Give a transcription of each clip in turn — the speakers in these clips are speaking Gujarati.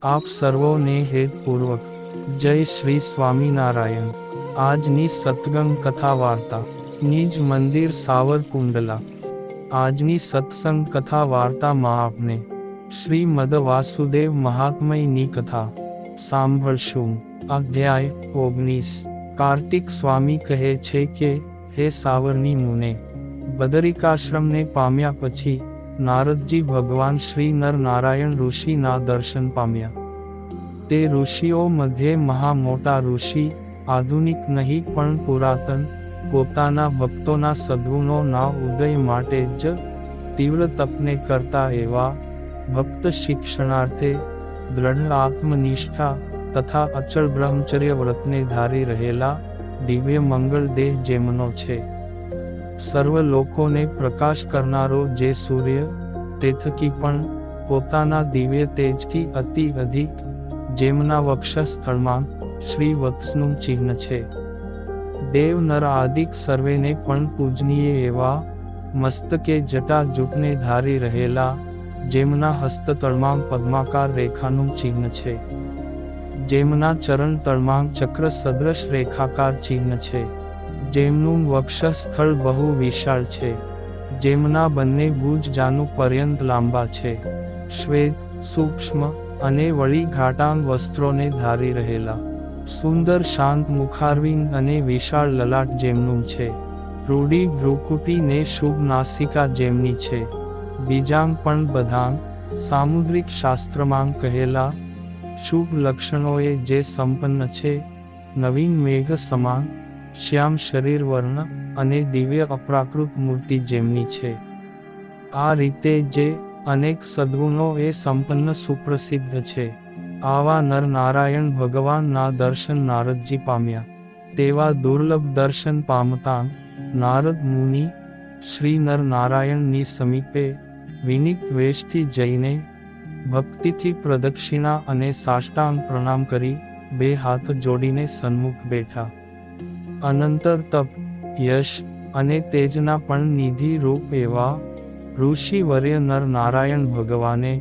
આપ સર્વોને હેતપૂર્વક જય શ્રી સ્વામિનારાયણ। આજની સત્સંગ કથા વાર્તા નિજ મંદિર સાવરકુંડલા। આજની સત્સંગ કથા વાર્તામાં આપને શ્રીમદ વાસુદેવ મહાત્મ્યની કથા સાંભળશું। અધ્યાય 19। કાર્તિક સ્વામી કહે છે કે હે સાવરની મુને, બદરિકાશ્રમને પામ્યા પછી નારદજી ભગવાન શ્રી નર નારાયણ ઋષિના દર્શન પામ્યા। તે ઋષિઓ મધ્યે મહા મોટા ઋષિ, આધુનિક નહીં પણ પુરાતન, પોતાના ભક્તોના સદ્ગુણોના ઉદય માટે જ તીવ્ર તપને કરતા એવા, ભક્ત શિક્ષણાર્થે દ્રઢ આત્મનિષ્ઠા તથા અચળ બ્રહ્મચર્ય વ્રતને ધારી રહેલા દિવ્ય મંગળ દેહ જેમનો છે, સર્વ લોકોને પ્રકાશ કરનારો જે સૂર્ય, તેથી પણ પોતાના દિવ્ય તેજથી અતિ અધિક, જેમના વક્ષસ્થળમાં શ્રી વત્સનું ચિહ્ન છે, દેવ નર આદિક સર્વેને પણ પૂજનીય એવા, મસ્તકે જટા જૂટને ધારી રહેલા, જેમના હસ્તતળમાં પદ્માકાર રેખાનું ચિહ્ન છે, જેમના ચરણ તળમાં ચક્ર સદૃશ રેખાકાર ચિહ્ન છે, જેમનું વક્ષસ્થળ બહુ વિશાળ છે, જેમના બંને ભુજ જાનુ પર્યંત લાંબા છે, શ્વેત, સૂક્ષ્મ અને વળી ઘાટાંગ વસ્ત્રોને ધારી રહેલા, સુંદર શાંત મુખારવિંદ અને વિશાળ લલાટ જેમનું છે, રૂડી ભ્રુકુટી ને શુભ નાસિકા જેમની છે, બીજાંગ પણ બધાંગ સામુદ્રિક શાસ્ત્રમાં કહેલા શુભ લક્ષણોએ જે સંપન્ન છે, નવીન મેઘ સમાન શ્યામ શરીર વર્ણ અને દિવ્ય અપ્રાકૃત મૂર્તિ જેમની છે, આ રીતે જે અનેક સદ્ગુણો એ સંપન્ન સુપ્રસિદ્ધ છે, આવા નર નારાયણ ભગવાનના દર્શન નારદજી પામ્યા। તેવા દુર્લભ દર્શન પામતાં નારદ મુનિ શ્રી નર નારાયણની સમીપે વિનિત વેશથી જઈને ભક્તિથી પ્રદક્ષિણા અને સાષ્ટાંગ પ્રણામ કરી બે હાથ જોડીને સન્મુખ બેઠા। અનંતર તપ, યશ અને તેજના પણ નિધિ રૂપ એવા ઋષિવર્ય નર નારાયણ ભગવાને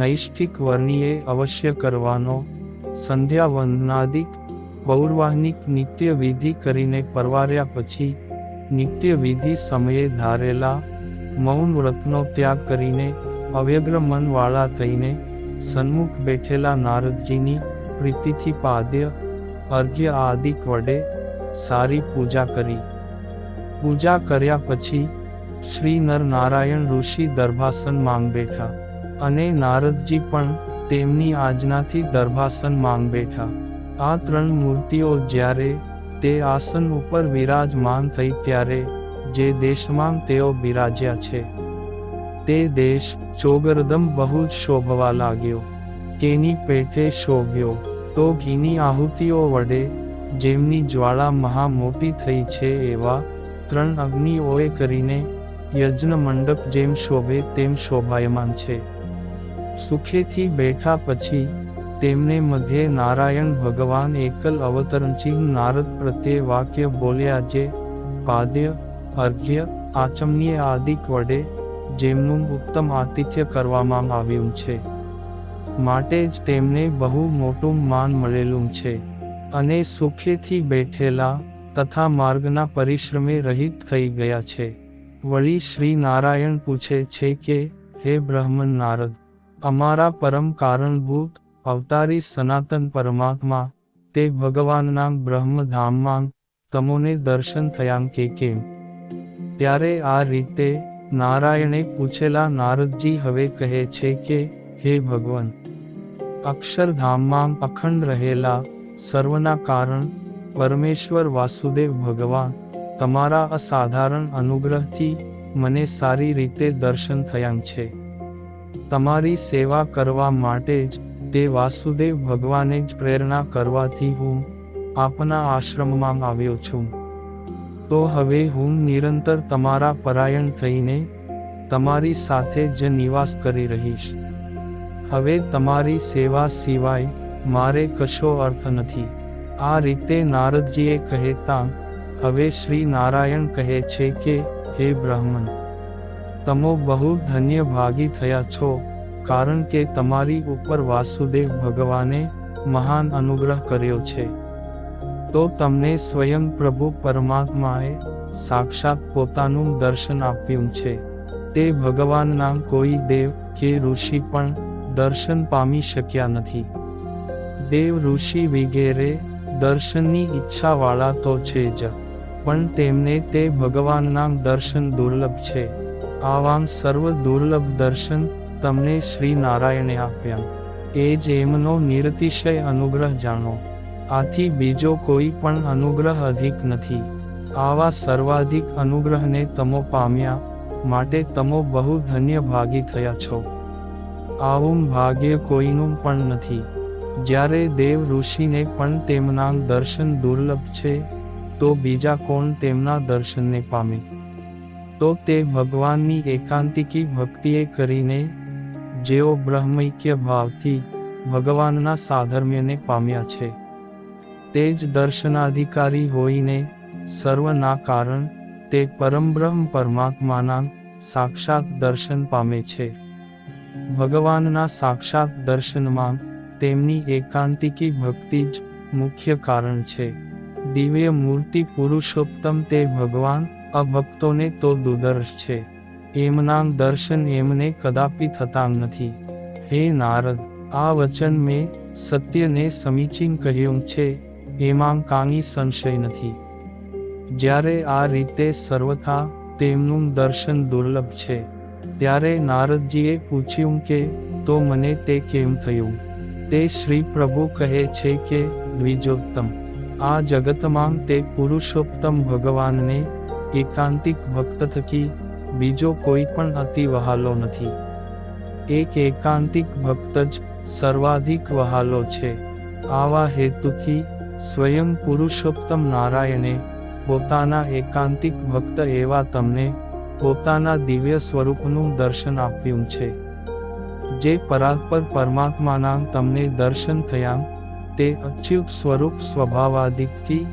નૈષ્ઠિક વર્ણીએ અવશ્ય કરવાનો સંધ્યા વંદનાદિક પૌર્વાહ્નિક નિત્ય વિધિ કરીને પરવાર્યા પછી નિત્ય વિધિ સમયે ધારેલા મૌન વ્રતનો ત્યાગ કરીને અવ્યગ્ર મનવાળા થઈને સન્મુખ બેઠેલા નારદજીની પ્રીતિથી પાદ્ય, અર્ઘ્ય આદિક વડે સારી પૂજા કરી। પૂજા કર્યા પછી શ્રી નર નારાયણ ઋષિ દર્ભાસન માંગ બેઠા, અને નારદજી પણ તેમની આજ્ઞાથી દર્ભાસન માંગ બેઠા। આ ત્રણ મૂર્તિઓ જ્યારે તે આસન ઉપર વિરાજમાન થઈ ત્યારે જે દેશમાં તેઓ બિરાજ્યા છે, તે દેશ ચોગરદમ બહુ જ શોભવા લાગ્યો। કેની પેઠે શોભ્યો તો ઘીની આહુતિઓ વડે જેમની જ્વાળા મહા મોટી થઈ છે એવા ત્રણ અગ્નિઓએ કરીને યજ્ઞ મંડપ જેમ શોભે તેમ શોભાયમાન છે। સુખેથી બેઠા પછી તેમને મધ્યે નારાયણ ભગવાન એકલ અવતરણચિહ્ન નારદ પ્રત્યે વાક્ય બોલ્યા જે પાદ્ય, અર્ઘ્ય, આચમનીય આદિક વડે જેમનું ઉત્તમ આતિથ્ય કરવામાં આવ્યું છે, માટે જ તેમને બહુ મોટું માન મળેલું છે, અને સુખેથી બેઠેલા તથા માર્ગના પરિશ્રમે રહિત થઈ ગયા છે। વળી શ્રી નારાયણ પૂછે છે કે હે બ્રહ્મન નારદ, અમારા પરમ કારણભૂત અવતારી સનાતન પરમાત્મા તે ભગવાનના બ્રહ્મધામમાં તમોને દર્શન થયાં કે કેમ? ત્યારે આ રીતે નારાયણે પૂછેલા નારદજી હવે કહે છે કે હે ભગવાન, અક્ષરધામમાં અખંડ રહેલા સર્વના કારણ પરમેશ્વર વાસુદેવ ભગવાન તમારા અસાધારણ અનુગ્રહથી મને સારી રીતે દર્શન થયાં છે। તમારી સેવા કરવા માટે જ તે વાસુદેવ ભગવાને જ પ્રેરણા કરવાથી હું આપના આશ્રમમાં આવ્યો છું। તો હવે હું નિરંતર તમારા પરાયણ થઈને તમારી સાથે જ નિવાસ કરી રહીશ। હવે તમારી સેવા સિવાય મારે કશો અર્થ નથી। આ રીતે નારદજીએ કહેતા હવે શ્રી નારાયણ કહે છે કે હે બ્રહ્મન, તમો બહુ ધન્ય ભાગી થયા છો, કારણ કે તમારી ઉપર વાસુદેવ ભગવાને મહાન અનુગ્રહ કર્યો છે. તો તમને સ્વયં પ્રભુ પરમાત્માએ સાક્ષાત પોતાનું દર્શન આપ્યું છે. તે ભગવાનના કોઈ દેવ કે ઋષિ પણ દર્શન પામી શક્યા નથી. દેવ ઋષિ વગેરે દર્શનની ઈચ્છાવાળા તો છે જ, પણ તેમને તે ભગવાનના દર્શન દુર્લભ છે. આવાં સર્વ દુર્લભ દર્શન તમને શ્રી નારાયણે આપ્યા. એ જ એમનો નિરતિશય અનુગ્રહ જાણો. આથી બીજો કોઈ પણ અનુગ્રહ અધિક નથી. આવા સર્વાધિક અનુગ્રહને તમો પામ્યા, માટે તમો બહુ ધન્ય ભાગી થયા છો. આવું ભાગ્ય કોઈનું પણ નથી. જ્યારે દેવ ઋષિને પણ તેમના દર્શન દુર્લભ છે, તો બીજા કોણ તેમના દર્શનને પામે? તો તે ભગવાનની એકાંતિકી ભક્તિએ કરીને, જેઓ બ્રહ્મૈક્ય ભાવથી ભગવાનના સાધર્મ્યને પામ્યા છે, તે જ દર્શનાધિકારી હોઈને સર્વના કારણ તે પરમબ્રહ્મ પરમાત્માના સાક્ષાત દર્શન પામે છે. ભગવાનના સાક્ષાત દર્શનમાં તેમની એકાંતિકી ભક્તિ જ મુખ્ય કારણ છે. દિવ્ય મૂર્તિ પુરુષોત્તમ તે ભગવાન અભક્તોને તો દુર્દર્શ છે. એમના દર્શન એમને કદાપી થતા નથી. હે નારદ, આ વચન મેં સત્યને સમીચીન કહ્યું છે, એમાં કાંઈ સંશય નથી. જ્યારે આ રીતે સર્વથા તેમનું દર્શન દુર્લભ છે, ત્યારે નારદજીએ પૂછ્યું કે તો મને તે કેમ થયું? તે શ્રી પ્રભુ કહે છે કે દ્વિજોત્તમ, આ જગતમાં તે પુરુષોત્તમ ભગવાનને એકાંતિક ભક્ત થકી બીજો કોઈ પણ અતિ વહાલો નથી. એક એકાંતિક ભક્ત જ સર્વાધિક વહાલો છે. આવા હેતુથી સ્વયં પુરુષોત્તમ નારાયણે પોતાના એકાંતિક ભક્ત એવા તમને પોતાના દિવ્ય સ્વરૂપનું દર્શન આપ્યું છે. જે પરાત્પર પરમાત્માના તમને દર્શન થયા, તે અચ્યુત સ્વરૂપ સ્વભાવાદિકથી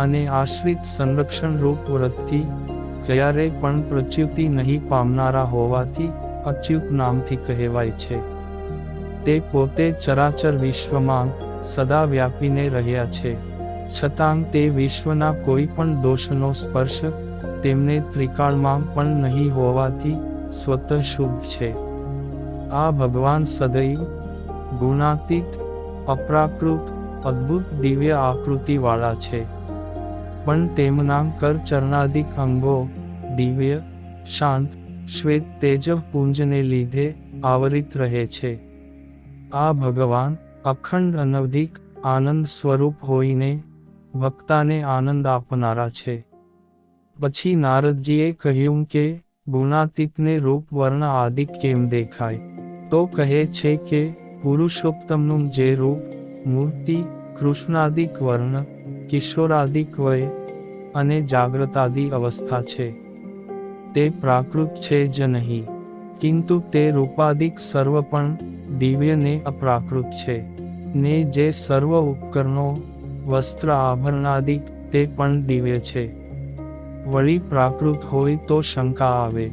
અને આશ્રિત સંરક્ષણ રૂપ વ્રતથી ક્યારે પણ પ્રચ્યુતિ નહીં પામનારા હોવાથી અચ્યુત નામથી કહેવાય છે. તે પોતે ચરાચર વિશ્વમાં સદા વ્યાપીને રહ્યા છે, છતાં તે વિશ્વના કોઈ પણ દોષનો સ્પર્શ તેમને ત્રિકાળમાં પણ નહીં હોવાથી સ્વતઃ શુદ્ધ છે. આ ભગવાન સદૈવ ગુણાતીત, અપ્રાકૃત, અદ્ભુત દિવ્ય આકૃતિવાળા છે, પણ તેમના કરચરણાદિક અંગો દિવ્ય, શાંત, શ્વેત તેજઃપુંજને લીધે આવરિત રહે છે. આ ભગવાન અખંડ અનવધિક આનંદ સ્વરૂપ હોઈને ભક્તાને આનંદ આપનારા છે. પછી નારદજીએ કહ્યું કે ગુણાતીતને રૂપ વર્ણ આદિક કેમ દેખાય? તો કહે છે કે પુરુષોત્તમનું જે રૂપ, મૂર્તિ, કૃષ્ણાદિક વર્ણ, કિશોરાદિક વય અને જાગ્રતાદિ અવસ્થા છે, તે પ્રાકૃત છે જ નહીં, કિંતુ તે રૂપાદિક સર્વ પણ દિવ્ય ને અપ્રાકૃત છે. ને જે સર્વ ઉપકરણો, વસ્ત્ર આભરણાદિક તે પણ દિવ્ય છે. વળી પ્રાકૃત હોય તો શંકા આવે.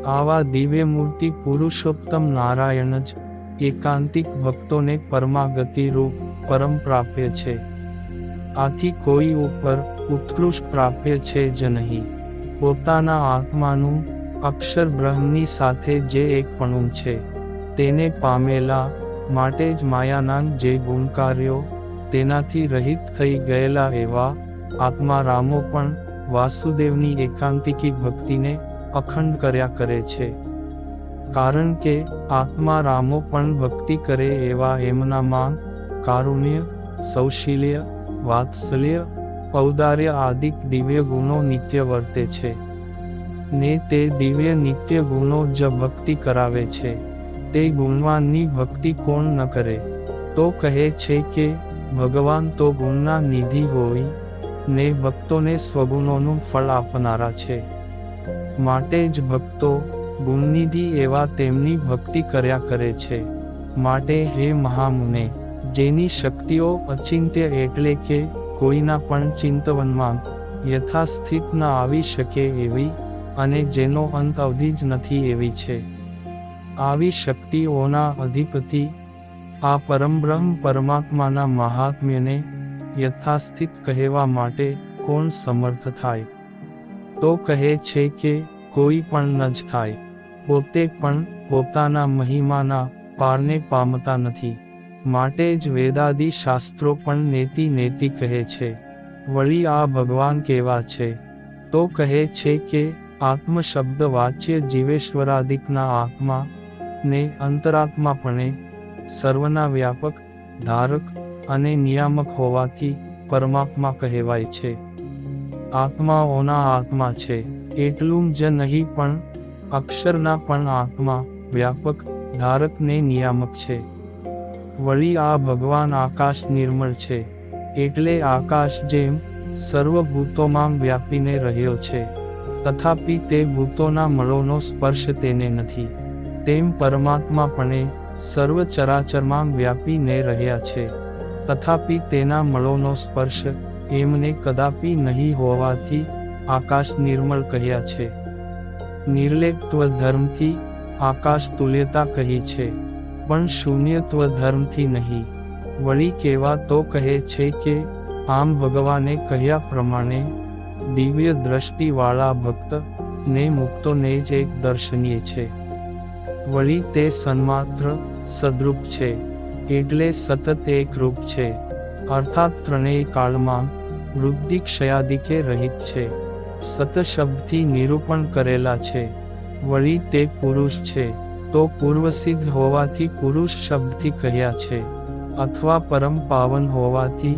આવા દિવ્ય મૂર્તિ પુરુષોત્તમ નારાયણ જ એકાંતિક ભક્તોને પરમાગતિ રૂપ પરમ પ્રાપ્ય છે. આથી કોઈ ઉપર ઉત્કૃષ્ટ પ્રાપ્ય છે જ નહીં. પોતાના આત્માનું અક્ષર બ્રહ્મની સાથે જે એકપણું છે, તેને પામેલા માટે જ માયાના જે ગુણકાર્યો તેનાથી રહિત થઈ ગયેલા એવા આત્મા રામો પણ વાસુદેવની એકાંતિકી ભક્તિને અખંડ કર્યા કરે છે. કારણ કે આત્મા રામો પણ ભક્તિ કરે એવા એમનામાં કારુણ્ય, સૌશીલ્ય, વાત્સલ્ય, ઔદાર્ય આદિક દિવ્ય ગુણો નિત્ય વર્તે છે. ને તે દિવ્ય નિત્ય ગુણો જ ભક્તિ કરાવે છે. તે ગુણવાનની ભક્તિ કોણ ન કરે? તો કહે છે કે ભગવાન તો ગુણના નિધિ હોય ને ભક્તોને સ્વગુણોનું ફળ આપનારા છે. માટે જ ભક્તો ગુણનિધિ એવા તેમની ભક્તિ કર્યા કરે છે. માટે હે મહામુને, જેની શક્તિઓ અચિંત્ય એટલે કે કોઈના પણ ચિંતવનમાં યથાસ્થિત ન આવી શકે એવી, અને જેનો અંત અવધિ જ નથી એવી છે. આવી શક્તિઓના અધિપતિ આ પરમબ્રહ્મ પરમાત્માના મહાત્મ્યને યથાસ્થિત કહેવા માટે કોણ સમર્થ થાય? તો કહે છે કે કોઈ પણ ન જ થાય. પોતે પણ પોતાના મહિમાના પારને પામતા નથી. માટે જ વેદાદિ શાસ્ત્રો પણ નેતિ નેતિ કહે છે. વળી આ ભગવાન કેવા છે? તો કહે છે કે આત્મ શબ્દ વાચ્ય જીવેશ્વરાદિકના આત્મા ને અંતરાત્માપણે સર્વના વ્યાપક, ધારક અને નિયામક હોવાથી પરમાત્મા કહેવાય છે. આત્માઓના આત્મા છે એટલું જ નહીં પણ અક્ષરના પણ આત્મા, વ્યાપક, ધારક ને નિયામક છે. વળી આ ભગવાન આકાશ નિર્મળ છે એટલે આકાશ જેમ સર્વભૂતોમાં વ્યાપીને રહ્યો છે, તથાપિ તે ભૂતોના મળોનો સ્પર્શ તેને નથી, તેમ પરમાત્મા પણ સર્વ ચરાચરમાં વ્યાપીને રહ્યા છે, તથાપિ તેના મળોનો સ્પર્શ એમને કદાપી નહીં હોવાથી આકાશ નિર્મળ કહ્યા છે. નિર્લેપત્વ ધર્મથી આકાશ તુલ્યતા કહી છે, પણ શૂન્યત્વ ધર્મથી નહીં. વળી કેવા તો કહે છે કે આમ ભગવાને કહ્યા પ્રમાણે દિવ્ય દ્રષ્ટિવાળા ભક્ત ને મુક્તોને જ એક દર્શનીય છે. વળી તે સન્માત્ર સદરૂપ છે એટલે સતત એક રૂપ છે, અર્થાત ત્રણેય કાળમાં વૃદ્ધિ ક્ષયાદિકે રહિત છે. સત શબ્દથી નિરૂપણ કરેલા છે. વળી તે પુરુષ છે તો પૂર્વસિદ્ધ હોવાથી પુરુષ શબ્દથી કહ્યા છે, અથવા પરમ પાવન હોવાથી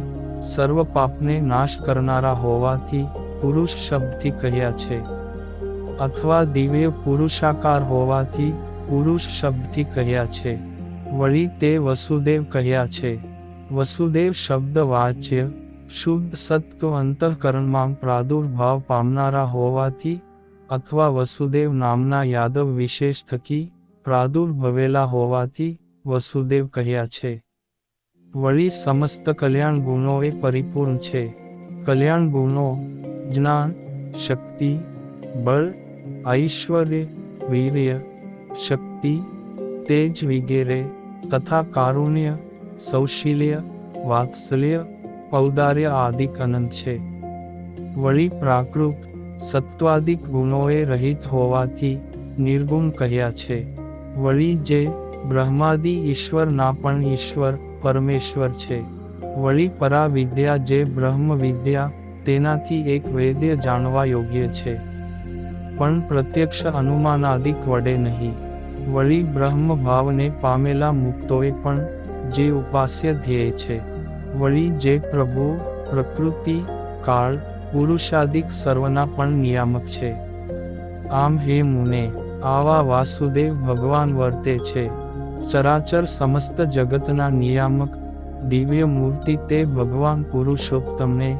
સર્વ પાપને નાશ કરનારા હોવાથી પુરુષ શબ્દથી કહ્યા છે, અથવા દિવ્ય પુરુષાકાર હોવાથી પુરુષ શબ્દથી કહ્યા છે. વળી તે વસુદેવ કહ્યા છે. વસુદેવ શબ્દ વાચ્ય શુદ્ધ સત્વ અંતઃકરણમાં પ્રાદુર્ભાવ પામનારા હોવાથી, અથવા વસુદેવ નામના યાદવ વિશેષ થકી પ્રાદુર્ભવેલા હોવાથી વસુદેવ કહ્યા છે. વળી સમસ્ત કલ્યાણ ગુણોએ પરિપૂર્ણ છે. કલ્યાણ ગુણો જ્ઞાન, શક્તિ, બળ, ઐશ્વર્ય, વીર્ય, શક્તિ, તેજ વગેરે તથા કારુણ્ય, સૌશીલ્ય, વાત્સલ્ય, ઔદાર્ય આદિક અનંત છે. વળી પ્રાકૃત સત્વાદિક ગુણોએ રહિત હોવાથી નિર્ગુણ કહ્યા છે. વળી જે બ્રહ્માદિ ઈશ્વરના પણ ઈશ્વર પરમેશ્વર છે. વળી પરા વિદ્યા જે બ્રહ્મ વિદ્યા તેનાથી એક વેદ્ય જાણવા યોગ્ય છે, પણ પ્રત્યક્ષ અનુમાનાદિક વડે નહીં. વળી બ્રહ્મ ભાવને પામેલા મુક્તોએ પણ જે ઉપાસ્ય ધ્યેય છે. વળી જે પ્રભુ, પ્રકૃતિ, કાળ, પુરુષાદિક સર્વના પણ નિયામક છે. આમ હે મુને, આવા વાસુદેવ ભગવાન વર્તે છે. ચરાચર સમસ્ત જગતના નિયામક દિવ્ય મૂર્તિ તે ભગવાન પુરુષોત્તમને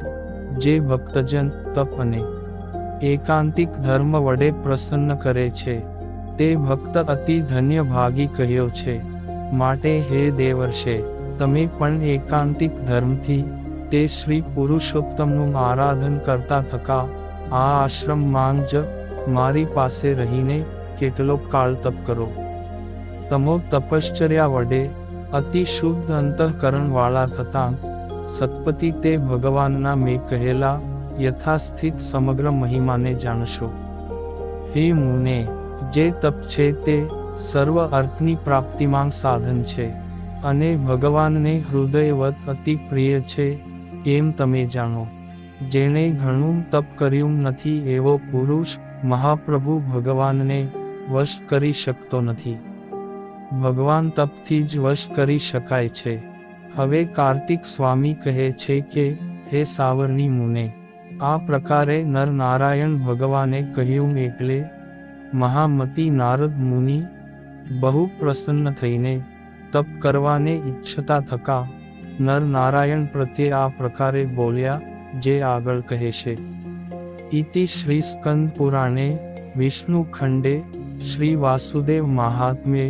જે ભક્તજન તપ અને એકાંતિક ધર્મ વડે પ્રસન્ન કરે છે, તે ભક્ત અતિ ધન્ય ભાગી કહ્યો છે. માટે હે દેવર્ષે, તમે પણ એકાંતિક ધર્મથી તે શ્રી પુરુષોત્તમનું આરાધન કરતા થકા આ આશ્રમમાં જ મારી પાસે રહીને કેટલોક કાળ તપ કરો. તમો તપશ્ચર્યા વડે અતિ શુદ્ધ અંતઃકરણ વાળા થતાં સત્પતિ તે ભગવાનના મેં કહેલા યથાસ્થિત સમગ્ર મહિમાને જાણશો. હે મુને, જે તપ છે તે સર્વ અર્થની પ્રાપ્તિમાં સાધન છે અને ભગવાનને હૃદયવત અતિ પ્રિય છે એમ તમે જાણો. જેણે ઘણું તપ કર્યું નથી એવો પુરુષ મહાપ્રભુ ભગવાનને વશ કરી શકતો નથી. ભગવાન તપથી જ વશ કરી શકાય છે. હવે કાર્તિક સ્વામી કહે છે કે હે સાવરણી મુને, આ પ્રકારે નર નારાયણ ભગવાને કહ્યું એટલે મહામતી નારદ મુનિ બહુ પ્રસન્ન થઈને તપ કરવાને ઈચ્છતા થકા નર નારાયણ પ્રત્યે આ પ્રકારે બોલ્યા જે આગળ કહે છે. ઇતિ શ્રી સ્કંદ પુરાણે વિષ્ણુ ખંડે શ્રી વાસુદેવ મહાત્મ્ये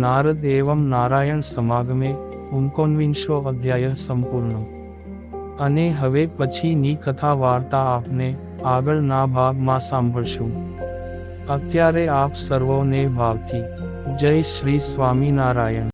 નારદ એવં નારાયણ સમાગમે 49 અધ્યાય સંપૂર્ણ. અને હવે પછીની કથા વાર્તા આપને આગળના ભાગમાં સાંભળશું. અત્યારે આપ સર્વોને ભાવથી જય શ્રી સ્વામિનારાયણ.